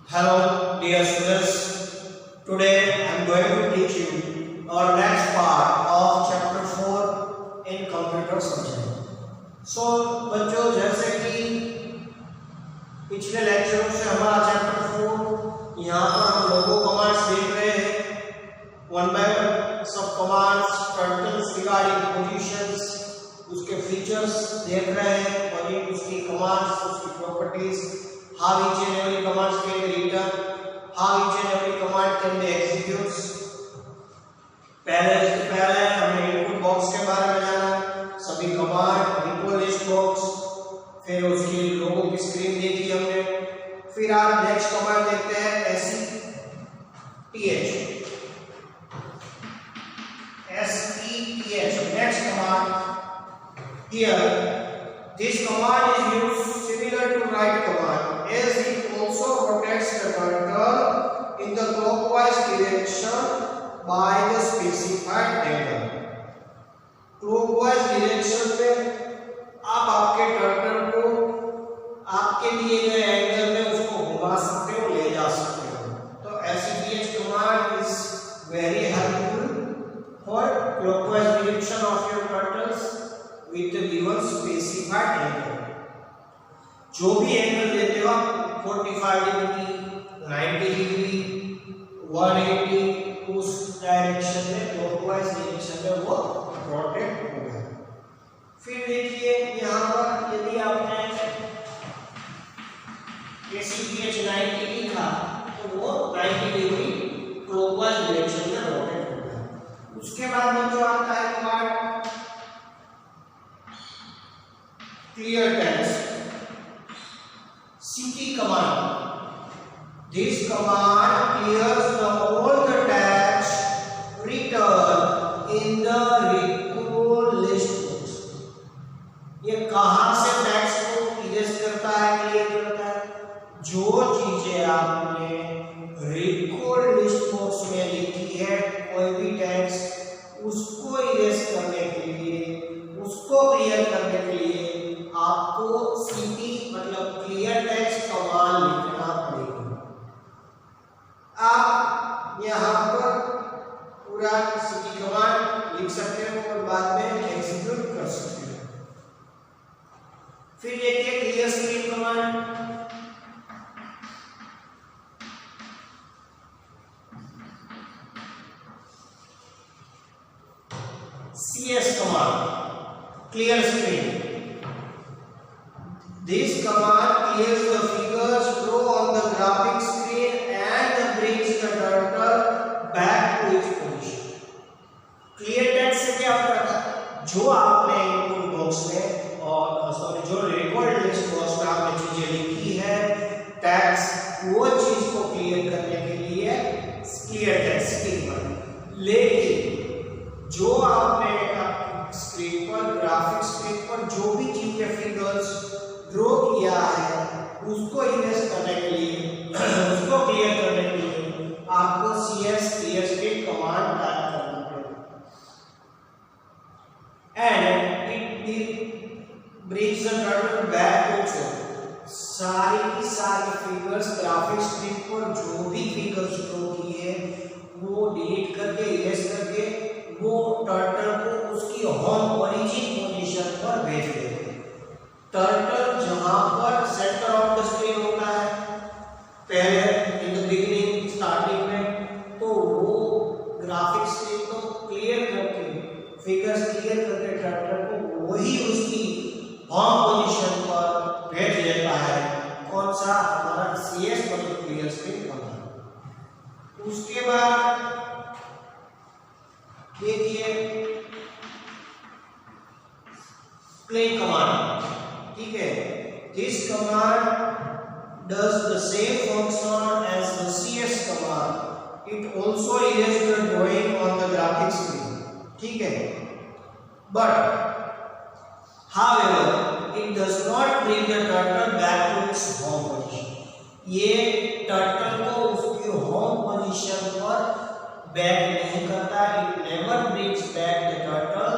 Hello, dear students. Today I am going to teach you our next part of chapter 4 in computer subject. So, बच्चों जैसे कि पिछले लेक्चरों से हमारा चैप्टर 4 यहाँ पर हम लोगों कमांड्स देख रहे हैं वन बाय वन सब कमांड्स टर्टल्स रिगार्डिंग पोजीशंस उसके फीचर्स देख रहे हैं और उसकी कमांड्स उसकी properties how each and every command can be written, how each and every command can be executed. पहले हमने इनपुट बॉक्स के बारे में जाना, सभी कमांड इनपुट लिस्ट बॉक्स, फिर उसकी लोगो की स्क्रीन देखी हमने, फिर आप नेक्स्ट कमांड देखते हैं SETH next command. Here this command is used similar to write command as it also rotates the turtle in the clockwise direction by the specified angle. Clockwise direction में आप आपके turtle को आपके दिए गए angle में उसको घुमा सकते हो, ले जा सकते हो. तो SETH command is very helpful for clockwise direction of your turtles with the given specified angle. जो भी एंगल देते हो आप 45 डिग्री, 90 डिग्री, 180 उस डायरेक्शन में क्लॉकवाइज डायरेक्शन में वो रोटेट होगा. फिर देखिए यहाँ पर यदि आपने SETH 90 लिखा तो वो 90 डिग्री क्लॉकवाइज डायरेक्शन में रोटेट होगा. उसके बाद में जो आता है command clear text CT command. This command clears all the text written in the recall list box. ये कहाँ से टेक्स्ट को इरेज करता है, क्लियर करता है? जो चीजें आपने रिकॉल लिस्ट बॉक्स में लिखी है कोई भी टेक्स्ट, उसको इरेज करने के लिए, उसको क्लियर करने के लिए आपको सीटी मतलब क्लियर टेक्स्ट कमांड लिखना पड़ेगा. आप यहाँ पर पूरा सीटी कमांड लिख सकते हो और बाद में एग्जीक्यूट कर सकते हो. फिर देखिए clear screen command. CS command clear screen. This command clears the figures drawn on the graphic screen and brings the turtle back to its position. Clear text से क्या होता है? जो आपने इनपुट बॉक्स में और जो रिकॉर्ड लिस्ट बॉक्स में आपने चीजें लिखी है टेक्स्ट, वो चीज को क्लियर करने के लिए क्लियर टेक्स्ट स्क्रीन पर. लेकिन जो आपने स्क्रीन पर ग्राफिक स्क्रीन पर जो भी चीजें फिगर्स ड्रॉ किया है उसको इरेज करने के लिए, उसको क्लियर करने के लिए आपको CS clear screen command type करना पड़ेगा. And it brings the turtle back to its own. सारी की सारी फिगर्स ग्राफिक स्क्रीन पर जो भी फिगर्स ड्रॉ किए वो डिलीट करके इरेज करके वो टर्टल को उसकी होम ओरिजिन पोजीशन पर भेज देगा. टर्टल जहां पर सेंटर ऑफ द स्क्रीन होता है पहले इन द बिगिनिंग स्टार्टिंग में, तो वो ग्राफिक स्क्रीन को क्लियर करके फिगर्स क्लियर करके टर्टल को वही उसकी होम पोजीशन पर भेज देता है. कौन सा? हमारा CS मतलब क्लियर स्क्रीन कमांड. उसके बाद देखिए प्ले कमांड. ठीक है, this command does the same function as the CS command. It also erases the drawing on the graphic screen. ठीक है, but however it does not bring the turtle back to its home position. ये turtle को उसकी home position पर back नहीं करता. It never brings back the turtle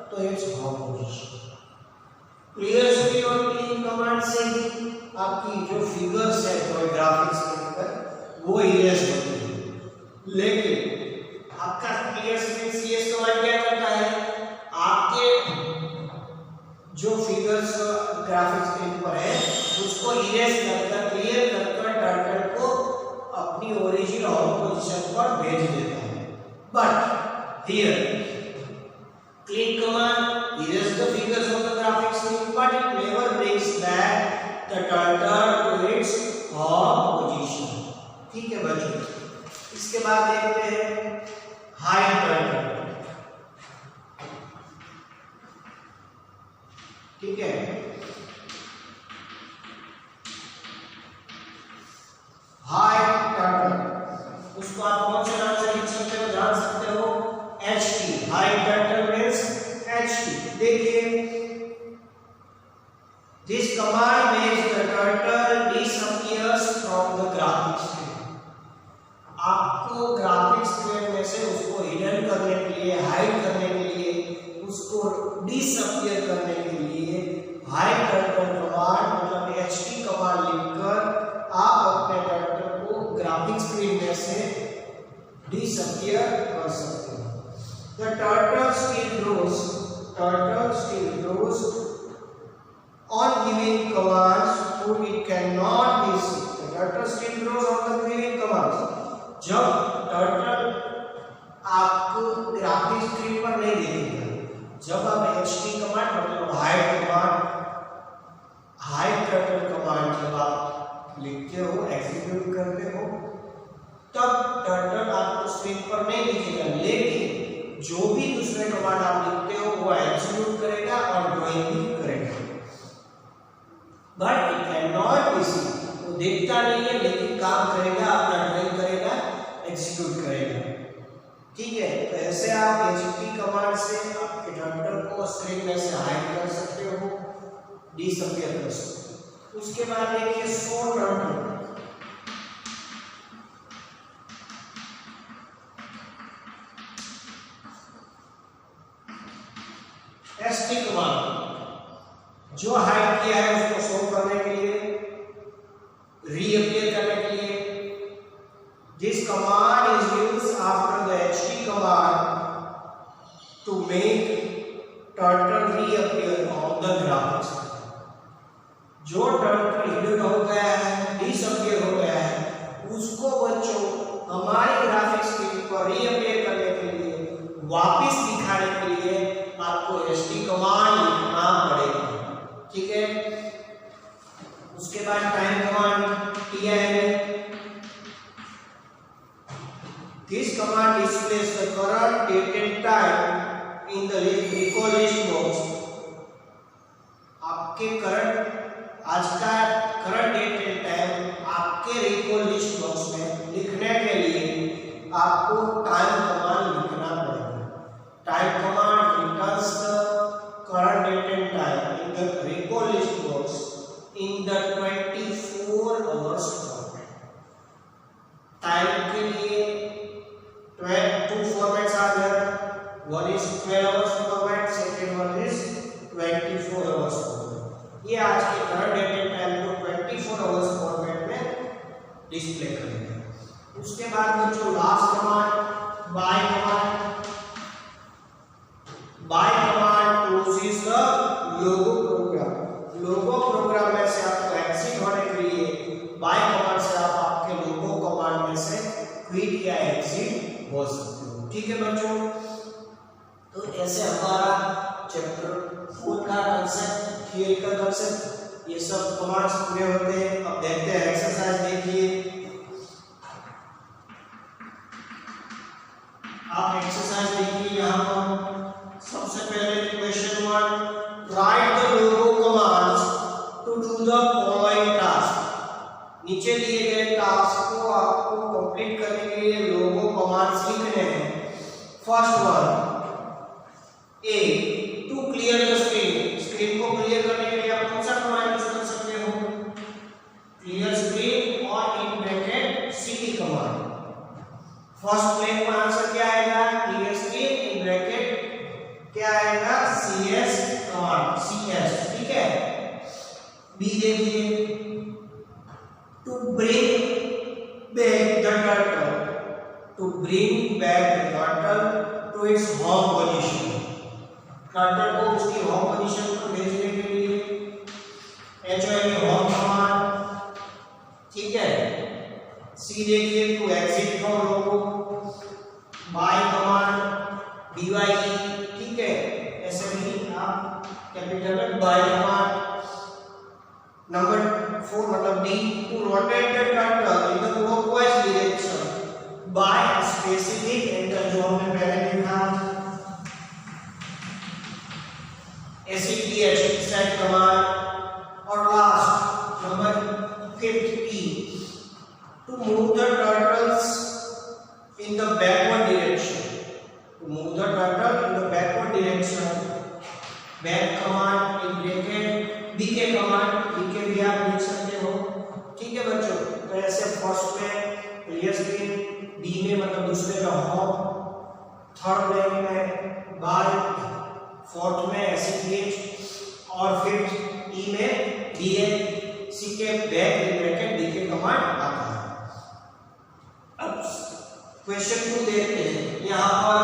to its home position. Clear screen और clean command से ही आपकी जो फिगर्स है कोई ग्राफिक्स के ऊपर वो इरेज होती है। लेकिन आपका क्लियर स्क्रीन CS कमांड क्या करता है, आपके जो फिगर्स ग्राफिक स्क्रीन पर है उसको इरेज करकर क्लियर करकर टर्टल को अपनी ओरिजिन होम पोजीशन पर भेज देता है। But here clean command erase the figures of the graphic screen, but it never brings back the turtle to its home position। ठीक है बच्चों, इसके बाद देखते हैं hide turtle। ठीक है, hide turtle उसको आप कौन से नाम से लिख सकते हो, जान सकते हो, HT hide turtle means HT। देखिए, this command makes the turtle disappears from the graphic screen। आपको ग्राफिक स्क्रीन में से उसको हिडन करने के लिए, हाइड करने के लिए, उसको डिसअपियर करने के लिए हाइड टर्टल कमांड मतलब HT कमांड लिखकर आप अपने टर्टल को ग्राफिक स्क्रीन में से डिसअपियर कर सकते हो। The turtle still grows on giving commands, so it cannot be seen। The turtle still grows on the giving commands। जब टर्टल आपको ग्राफिक स्क्रीन पर नहीं दिखेगा, जब आप HT कमांड मतलब हाइड टर्टल कमांड जब आप लिखते हो, एग्जीक्यूट करते हो, तब टर्टल आपको स्क्रीन पर नहीं दिखेगा, लेकिन जो भी दूसरे कमांड आप लिखते हो वो एग्जीक्यूट करेगा और ड्राइंग भी करेगा। But it can not be seen, वो देखता नहीं है लेकिन काम करेगा, अपना ड्राइंग करेगा, एग्जीक्यूट करेगा। ठीक है, तो ऐसे आप HT कमांड से आपके टर्टल को स्क्रीन में से हाइड कर सकते हो, डिसअपियर कर सकते हो। उसके बाद देखिए शो टर्टल। ST कमांड जो हाइड किया है उसको शो करने के लिए, रीअपियर करने के लिए, this command is used after the HT command to make turtle reappear on the graphic screen. जो टर्टल हिडन हो गया है, डिसअपियर हो गया है, उसको बच्चों हमारे ग्राफिक स्क्रीन पर रीअपियर करने के लिए, वापस दिखाने के लिए आपको HT कमांड लिखना पड़ेगा। ठीक है, उसके बाद time command TIM। This command displays the current date and time in the recall list box। आपके आज का करंट डेट एंड टाइम आपके recall list box में लिखने के लिए आपको टाइम कमांड लिखना पड़ेगा। Time command returns the current date and time in the recall list box in the 24 hours format। Time के लिए two formats are there, one is 12 hours format, second one is 24 hours format। ये आज के current date and time को 24 hours format में display करेगा। उसके बाद जो last command by command closes the Logo program. Logo program में से आपको एग्जिट होने के लिए बाय कमांड से आप आपके लोगो कमांड में से क्विट या एग्जिट हो सकते हो। ठीक है बच्चों, तो ऐसे हमारा चैप्टर 4 का कांसेप्ट, थियरी का कांसेप्ट, ये सब कमांड्स पूरे होते हैं। अब देखते हैं एक्सरसाइज। देखिए आप एक्सरसाइज देखिए, यहाँ पर सबसे पहले question 1, write the Logo commands to do the following task. नीचे दिए गए टास्क को आपको कंप्लीट करने के लिए लोगो कमांड्स लिखने हैं। First one, A to clear the screen. Screen को क्लियर करने के लिए आप कौन सा कमांड यूज कर सकते हो? क्लियर स्क्रीन और in bracket CT command. First plane का आंसर क्या आएगा? क्लियर स्क्रीन इन ब्रैकेट क्या आएगा? CS command, CS। ठीक है, बी देखिए, to bring back the turtle, to bring back the turtle to its home position. Turtle को उसकी होम पोजीशन पर भेजने के लिए HOM होम कमांड, ठीक है। सी देखिए to exit from Logo, by command BYE, ठीक है। ऐसे भी आप कैपिटल में बाय कमांड। नंबर 4 मतलब D, to rotate the turtle in the clockwise direction by specific angle, जो हमने पहले देखा। SETH set command. और last number 5 E, to move the turtles in the backward direction, to move the turtle in the backward direction, back command in bracket BK command, BK भी आप लिख सकते हो, ठीक है बच्चों। तो ऐसे फर्स्ट में क्लियर स्क्रीन, D में मतलब दूसरे का होम, थर्ड में बाय, फोर्थ में SETH और फिफ्थ E में BA, C के बैक ब्रैकेट BK कमांड आता है। अब क्वेश्चन 2 देखते हैं। यहाँ पर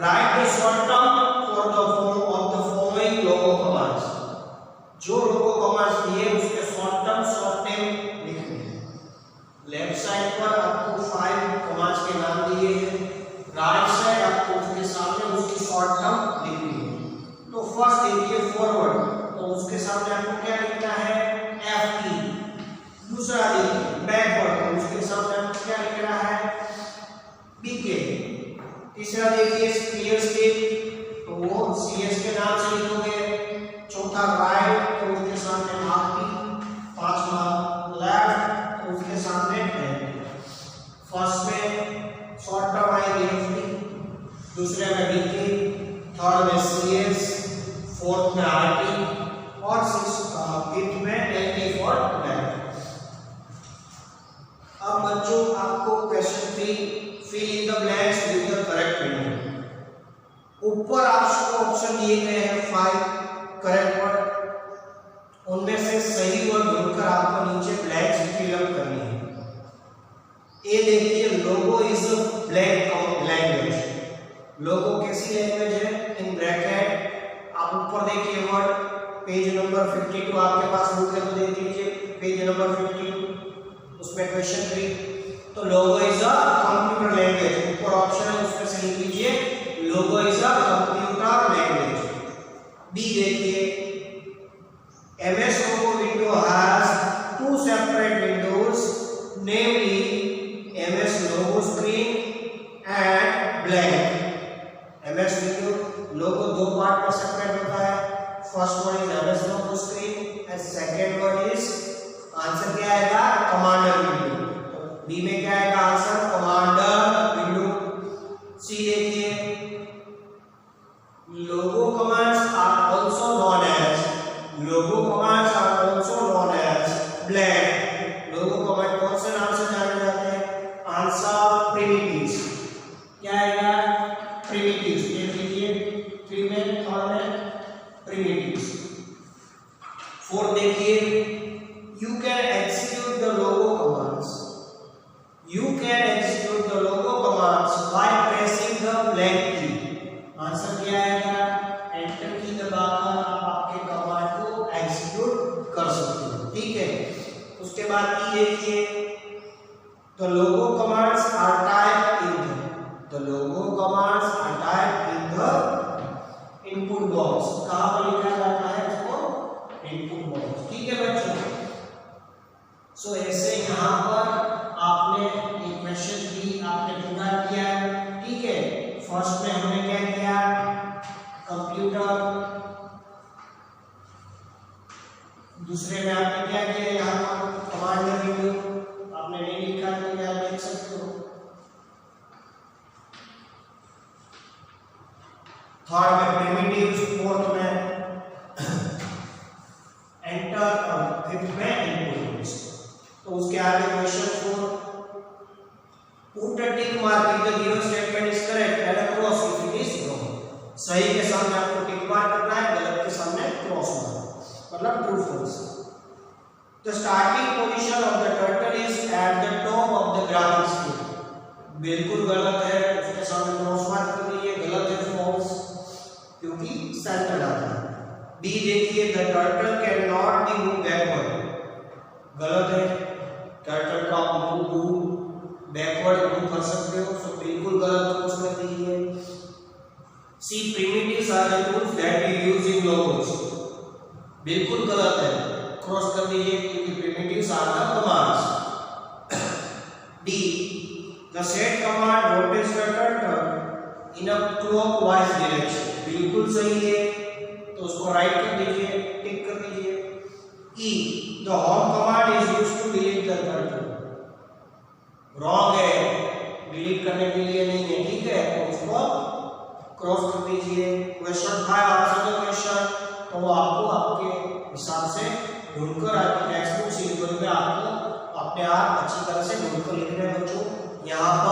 write the short term for the form of the following logo commands, जो लोगो कमांड्स दिए उसके शॉर्ट टर्म लिखने हैं। लेफ्ट साइड पर आपको 5 कमांड्स के नाम दिए हैं, राइट साइड आपको उसके सामने उसकी शॉर्ट टर्म लिखनी है। तो फर्स्ट देखिए फॉरवर्ड, तो उसके सामने आपको क्या लिखना है FE। दूसरा देखिए बैकवर्ड, तो उसके सामने आपको क्या लिखना है BK। तीसरा देखिए क्लियर स्केप, तो वो CS के नाम से लिखोगे। चौथा राइट, तो उसके सामने RP। पांचवा लेफ्ट, तो उसके सामने है। फर्स्ट में शॉर्ट टर्म आएगी FD, दूसरे में BK, थर्ड में CS, फोर्थ में RT और फिफ्थ में LT फॉर लेफ्ट। अब बच्चों आपको question 3 fill in the blanks with the correct meaning। ऊपर आपको ऑप्शन दिए गए हैं 5 करेक्ट वर्ड, उनमें से सही वर्ड ढूंढकर आपको नीचे ब्लैंक्स फिल अप करनी है। ए देखिए लोगो इज ब्लैंक लैंग्वेज। लोगो कैसी लैंग्वेज है? इन ब्रैकेट आप ऊपर देखिए वर्ड, पेज नंबर 52 आपके पास बुक है तो देख लीजिए पेज नंबर 52, उसमें क्वेश्चन 3। तो Logo is a computer language, ऊपर ऑप्शन है उसमें से लिख लीजिए Logo is a computer language. B देखिए MS Logo window has 2 separate windows, namely MS Logo screen and blank. MS window Logo 2 part में सेपरेट होता है। First one is MS Logo screen and second one is, answer क्या आएगा commander window. B में क्या आएगा answer commander window. C देखिए logo commands are also known as, logo commands are also known as blank. Logo command कौन से नाम से जाने जाते हैं? Answer primitives. क्या आएगा प्रिमिटिव्स, देख लीजिए 3 में और में प्रिमिटिव्स। 4 देखिए you can execute the Logo commands, you can execute the logo commands by pressing the blank key। Answer क्या आएगा? एंटर की दबाकर आप आपके कमांड को एग्जीक्यूट कर सकते हो, ठीक है। उसके बाद ई देखिए the logo commands are typed in the logo commands are typed in the input box। कहां पर लिखा जाता है इसको? इनपुट बॉक्स, ठीक है बच्चों। सो ऐसे यहां पर आपने एक क्वेश्चन भी आपने पूरा किया, ठीक है। फर्स्ट में हमने क्या किया कंप्यूटर, दूसरे में आपने क्या किया यहाँ पर कमांडर विंडो, आपने नहीं लिखा तो क्या देख सकते हो। थर्ड में प्रिमिटिव्स, फोर्थ में एंटर और फिफ्थ में इनपुट। तो उसके आगे question 4, put a tick mark if the given statement is correct and a cross if it is wrong। सही के सामने आपको टिक मार्क करना है, गलत के सामने क्रॉस मार्क, मतलब true false. The starting position of the turtle is at the top of the graphic screen. बिल्कुल गलत है, उसके सामने क्रॉस मार्क कर दीजिए, गलत है, फॉल्स, क्योंकि सेंटर आता है। बी देखिए, the turtle can not be move backward, गलत है, टर्टल का मूव बैकवर्ड मूव कर सकते हो, सो बिल्कुल गलत क्रॉस कर दीजिए। C primitives are the tools that we use in logos, बिल्कुल गलत है, क्रॉस कर दीजिए, क्योंकि primitives are the commands. D the set command rotates the turtle in a clockwise direction, बिल्कुल सही है, तो उसको राइट कर दीजिए, टिक कर दीजिए। E the home command is used to delete the turtle, wrong है, डिलीट करने के लिए नहीं है, ठीक है, तो उसको क्रॉस कर दीजिए। क्वेश्चन 5 आंसर द क्वेश्चन, तो वो आपको आपके हिसाब से ढूंढकर आपकी टेक्स्ट बुक सीरीज में आपको अपने आप अच्छी तरह से ढूंढकर लिखना है बच्चों। यहाँ पर